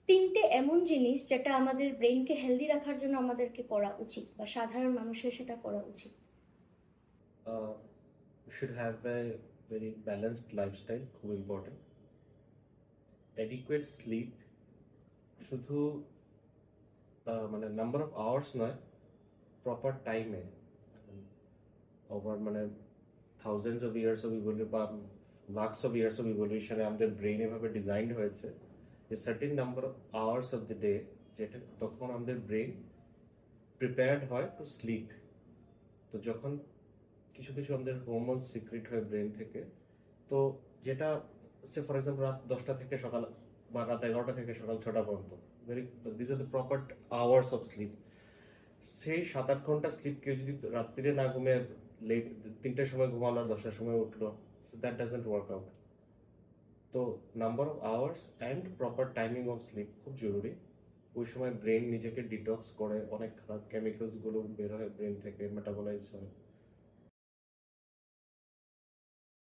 তিনটে এমন জিনিস যেটা আমাদের ব্রেনকে হেলদি রাখার জন্য আমাদেরকে করা উচিত বা সাধারণ মানুষের সেটা করা উচিত। You should have a very balanced lifestyle, খুব ইম্পর্টেন্ট। অ্যাডিকুয়েট স্লিপ, শুধু মানে নাম্বার অফ আওয়ার্স নয়, প্রপার টাইমে। ওভার মানে thousands of years of evolution বা লাক্স অফ ইয়ার্স অফ ইভলিউশনে আমাদের ব্রেন এভাবে ডিজাইন্ড হয়েছে যে certain number of hours of the day, যেটা তখন আমাদের ব্রেন প্রিপেয়ার্ড হয় টু স্লিপ। তো যখন কিছু কিছু আমাদের হরমোন সিক্রেট হয় ব্রেন থেকে, তো যেটা সে ফর এক্সাম্পল রাত 10টা থেকে সকাল বা রাত 11টা থেকে সকাল 6টা পর্যন্ত, very this are the proper hours of sleep. সেই 7-8 ঘন্টা স্লিপ কেউ যদি রাত্রিরে না ঘুমে লেট 3টার সময় ঘুমালো আর 10টার সময় উঠলো, so that doesn't work out. তো number of hours and proper timing of sleep খুব জরুরি। ওই সময় ব্রেন নিজেকে ডিটক্স করে, অনেক খারাপ কেমিক্যালসগুলো বের হয় ব্রেন থেকে, মেটাবলাইজ হয়।